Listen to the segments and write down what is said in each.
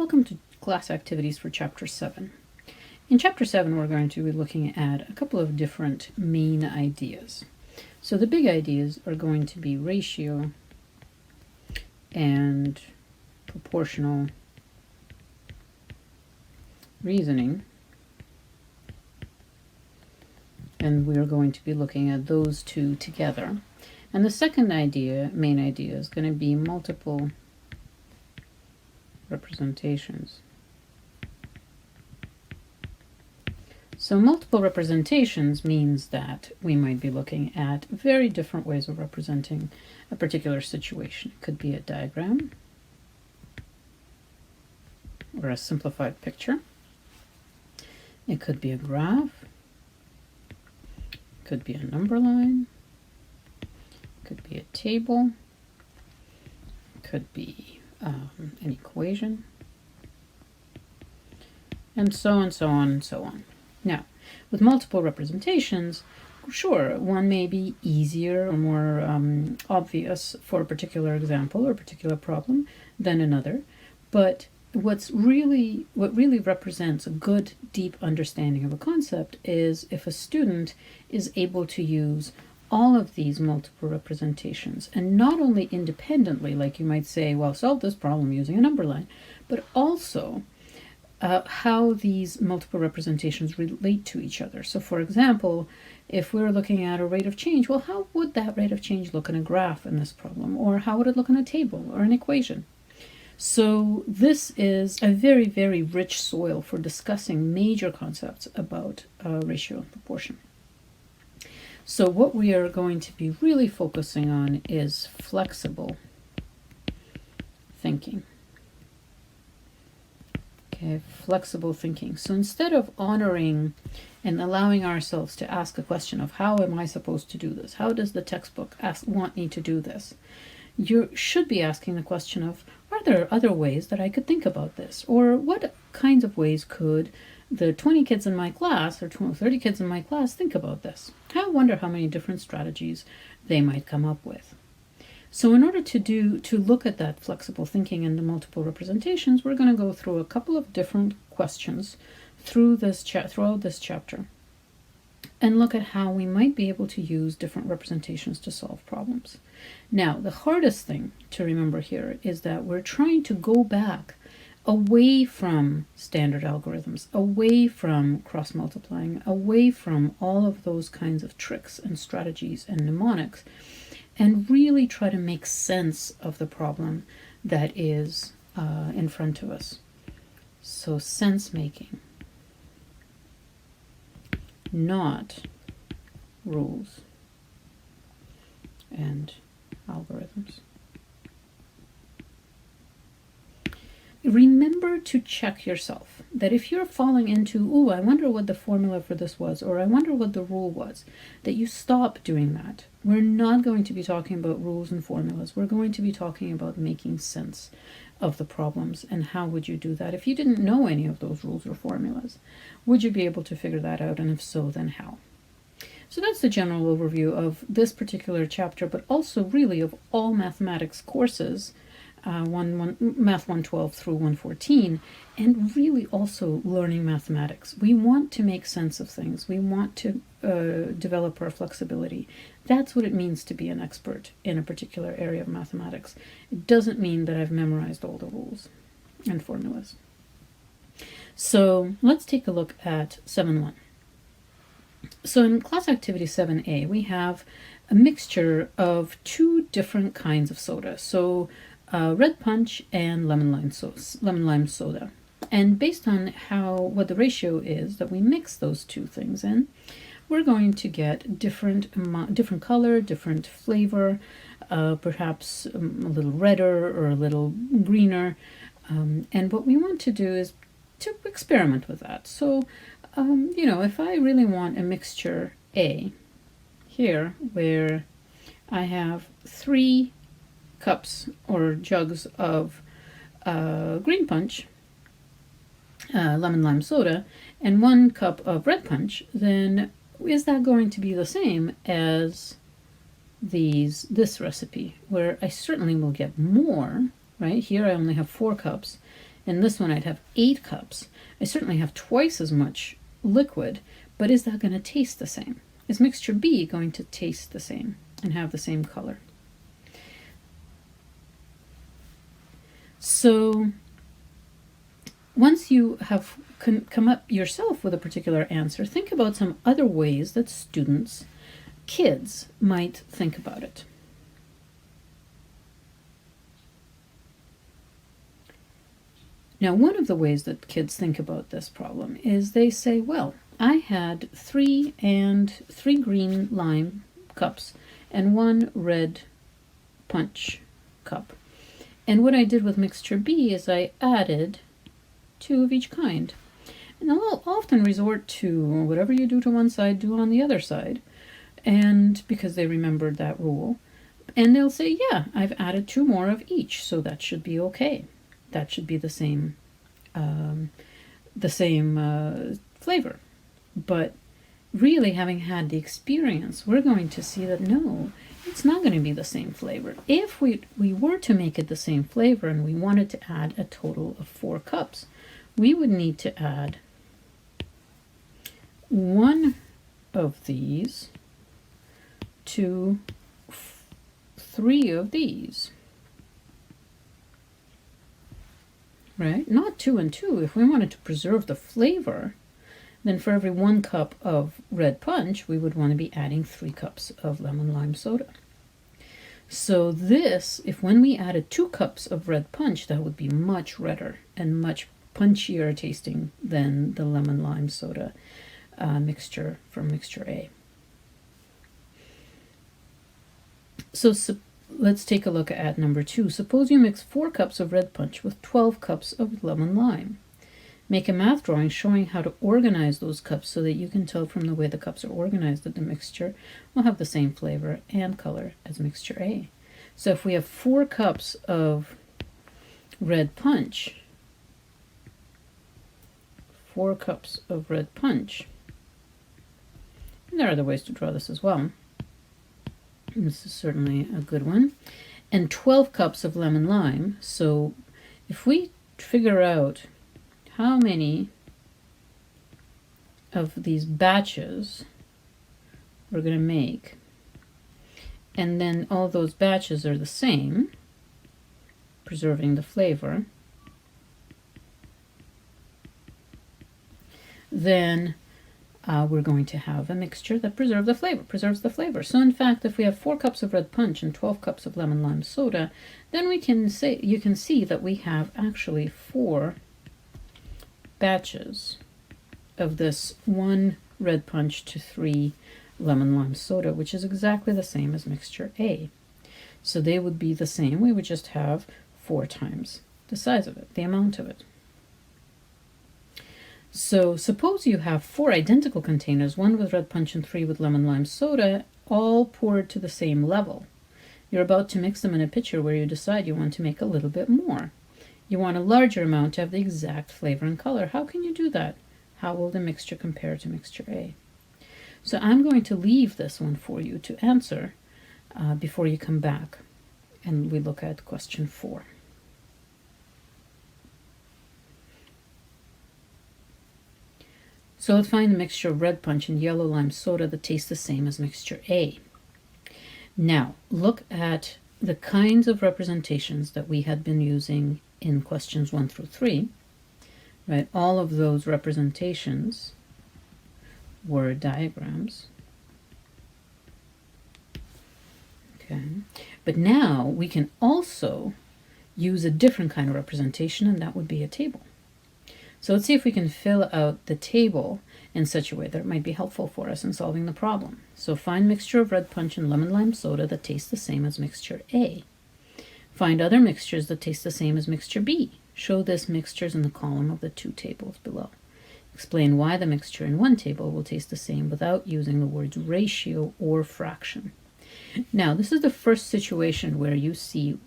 Welcome to class activities for Chapter 7. In Chapter 7, we're going to be looking at a couple of different main ideas. So the big ideas are going to be ratio and proportional reasoning. And we're going to be looking at those two together. And the second idea, main idea, is going to be multiple representations. So multiple representations means that we might be looking at very different ways of representing a particular situation. It could be a diagram or a simplified picture. It could be a graph. It could be a number line. It could be a table. It could be an equation, and so on, so on, and so on. Now, with multiple representations, sure, one may be easier or more obvious for a particular example or a particular problem than another, but what really represents a good, deep understanding of a concept is if a student is able to use all of these multiple representations, and not only independently, like you might say, well, solve this problem using a number line, but also how these multiple representations relate to each other. So for example, if we're looking at a rate of change, well, how would that rate of change look in a graph in this problem? Or how would it look in a table or an equation? So this is a very, very rich soil for discussing major concepts about ratio and proportion. So what we are going to be really focusing on is flexible thinking. Okay, flexible thinking. So instead of honoring and allowing ourselves to ask a question of how am I supposed to do this? How does the textbook want me to do this? You should be asking the question of, are there other ways that I could think about this? Or what kinds of ways could the 20 kids in my class or 30 kids in my class think about this? I wonder how many different strategies they might come up with. So in order to look at that flexible thinking and the multiple representations, we're going to go through a couple of different questions throughout this chapter and look at how we might be able to use different representations to solve problems. Now, the hardest thing to remember here is that we're trying to go back away from standard algorithms, away from cross-multiplying, away from all of those kinds of tricks and strategies and mnemonics, and really try to make sense of the problem that is in front of us. So sense-making, not rules and algorithms. Remember to check yourself that if you're falling into, I wonder what the formula for this was, or I wonder what the rule was, that you stop doing that. We're not going to be talking about rules and formulas. We're going to be talking about making sense of the problems. And how would you do that? If you didn't know any of those rules or formulas, would you be able to figure that out? And if so, then how? So that's the general overview of this particular chapter, but also really of all mathematics courses, Math 112 through 114, and really also learning mathematics. We want to make sense of things. We want to develop our flexibility. That's what it means to be an expert in a particular area of mathematics. It doesn't mean that I've memorized all the rules and formulas. So let's take a look at 7.1. So in class activity 7a, we have a mixture of two different kinds of soda. So red punch and lemon lime soda. And based on what the ratio is that we mix those two things in, we're going to get different color, different flavor, perhaps a little redder or a little greener. And what we want to do is to experiment with that. So, if I really want a mixture A here, where I have 3 cups or jugs of green punch, lemon lime soda, and 1 cup of red punch, then is that going to be the same as this recipe, where I certainly will get more, right? Here I only have 4 cups, In this one, I'd have 8 cups. I certainly have twice as much liquid, but is that going to taste the same? Is mixture B going to taste the same and have the same color? So once you have come up yourself with a particular answer, think about some other ways that students, kids, might think about it. Now, one of the ways that kids think about this problem is they say, well, I had 3 green lime cups and 1 red punch cup. And what I did with mixture B is I added 2 of each kind. And they'll often resort to whatever you do to one side, do on the other side, and because they remembered that rule. And they'll say, yeah, I've added 2 more of each, so that should be okay. That should be the same flavor. But really, having had the experience, we're going to see that no, it's not going to be the same flavor. If we were to make it the same flavor and we wanted to add a total of 4 cups, we would need to add 1 of these to 3 of these. Right? Not 2 and 2. If we wanted to preserve the flavor, then for every 1 cup of red punch, we would want to be adding 3 cups of lemon lime soda. So this, if when we added 2 cups of red punch, that would be much redder and much punchier tasting than the lemon lime soda mixture from mixture A. So let's take a look at number 2. Suppose you mix 4 cups of red punch with 12 cups of lemon lime. Make a math drawing showing how to organize those cups so that you can tell from the way the cups are organized that the mixture will have the same flavor and color as mixture A. So if we have 4 cups of red punch, 4 cups of red punch, and there are other ways to draw this as well. This is certainly a good one. And 12 cups of lemon lime. So if we figure out how many of these batches we're going to make, and then all those batches are the same, preserving the flavor, then we're going to have a mixture that preserves the flavor. So in fact, if we have 4 cups of red punch and 12 cups of lemon lime soda, then we can say, you can see that we have actually 4 batches of this 1 red punch to 3 lemon lime soda, which is exactly the same as mixture A. So they would be the same. We would just have 4 times the size of it, the amount of it. So suppose you have 4 identical containers, 1 with red punch and 3 with lemon lime soda, all poured to the same level. You're about to mix them in a pitcher where you decide you want to make a little bit more. You want a larger amount to have the exact flavor and color. How can you do that? How will the mixture compare to mixture A? So I'm going to leave this one for you to answer before you come back and we look at question 4. So let's find a mixture of red punch and yellow lime soda that tastes the same as mixture A. Now, look at the kinds of representations that we had been using in questions 1 through 3. Right? All of those representations were diagrams. Okay. But now we can also use a different kind of representation, and that would be a table. So let's see if we can fill out the table in such a way that it might be helpful for us in solving the problem. So find mixture of red punch and lemon lime soda that tastes the same as mixture A. Find other mixtures that taste the same as mixture B. Show this mixtures in the column of the 2 tables below. Explain why the mixture in one table will taste the same without using the words ratio or fraction. Now, this is the first situation where you see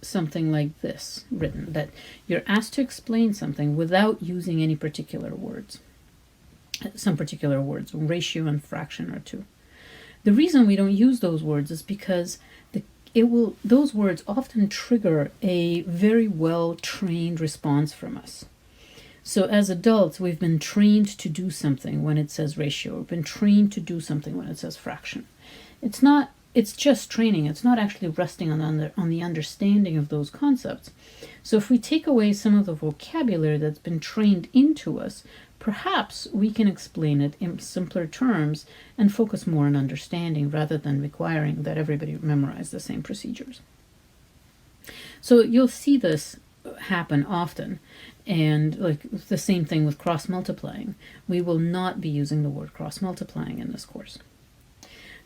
something like this written, that you're asked to explain something without using any particular words. Some particular words, ratio and fraction are 2. The reason we don't use those words is because those words often trigger a very well trained response from us. So as adults, we've been trained to do something when it says ratio. We've been trained to do something when it says fraction. It's just training. It's not actually resting on the understanding of those concepts. So if we take away some of the vocabulary that's been trained into us, perhaps we can explain it in simpler terms and focus more on understanding rather than requiring that everybody memorize the same procedures. So you'll see this happen often. And like the same thing with cross multiplying. We will not be using the word cross multiplying in this course.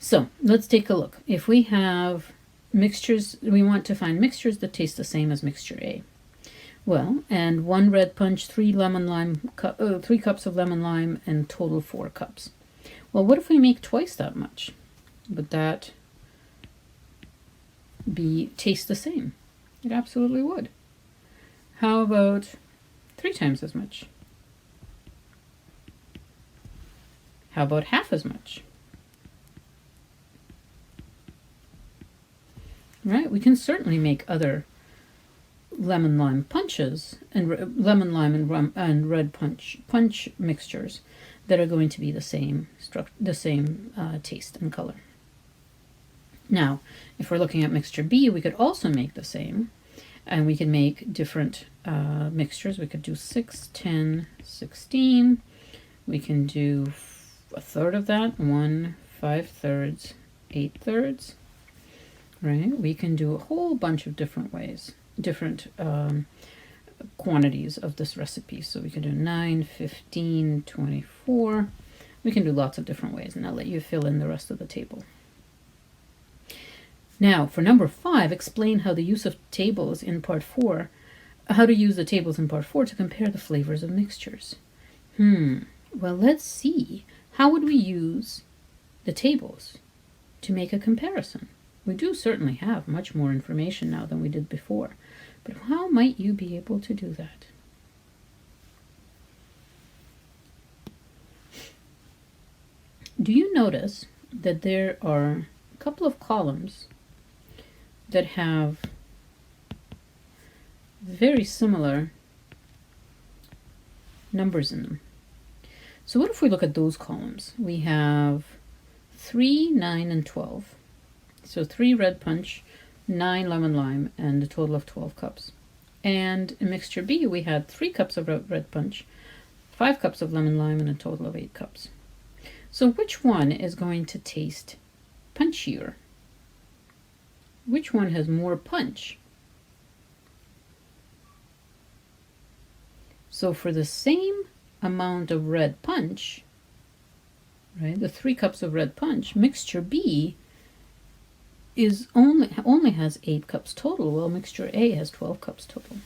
So let's take a look. If we have mixtures, we want to find mixtures that taste the same as mixture A. Well, and 1 red punch, 3 cups of lemon lime, and total 4 cups. Well, what if we make twice that much? Would that taste the same? It absolutely would. How about 3 times as much? How about half as much? Right, we can certainly make other lemon lime punches and lemon lime and rum and red punch mixtures that are going to be the same taste and color. Now, if we're looking at mixture B, we could also make the same, and we can make different mixtures. We could do 6, 10, 16. We can do a third of that, 1, 5/3, 8/3. Right? We can do a whole bunch of different ways, different quantities of this recipe. So we can do 9, 15, 24. We can do lots of different ways, and I'll let you fill in the rest of the table. Now, for number 5, explain how the use of tables in part 4, how to use the tables in part 4 to compare the flavors of mixtures. Well, let's see. How would we use the tables to make a comparison? We do certainly have much more information now than we did before, but how might you be able to do that? Do you notice that there are a couple of columns that have very similar numbers in them? So what if we look at those columns? We have 3, 9, and 12. So 3 red punch, 9 lemon lime, and a total of 12 cups. And in mixture B, we had 3 cups of red punch, 5 cups of lemon lime, and a total of 8 cups. So which one is going to taste punchier? Which one has more punch? So for the same amount of red punch, right, the 3 cups of red punch, mixture B is only has 8 cups total, while mixture A has 12 cups total.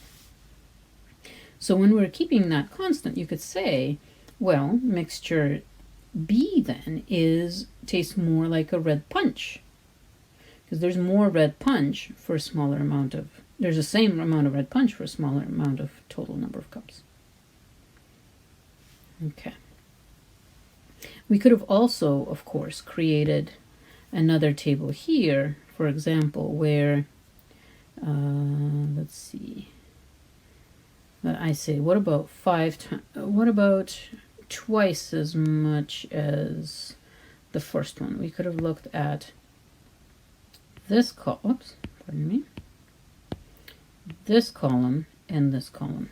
So when we're keeping that constant, you could say, well, mixture B then tastes more like a red punch, because there's more red punch for a smaller amount of, there's the same amount of red punch for a smaller amount of total number of cups. Okay. We could have also, of course, created another table here, for example, where, let's see, I say, what about twice as much as the first one? We could have looked at this column, this column and this column.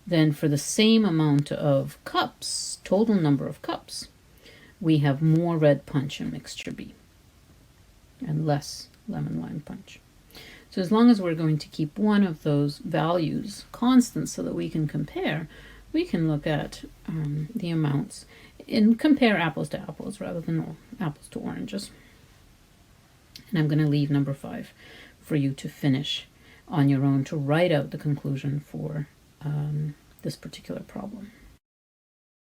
Then for the same amount of cups, total number of cups, we have more red punch in mixture B and less lemon lime punch. So as long as we're going to keep one of those values constant so that we can compare, we can look at the amounts and compare apples to apples rather than apples to oranges. And I'm going to leave number 5 for you to finish on your own to write out the conclusion for this particular problem.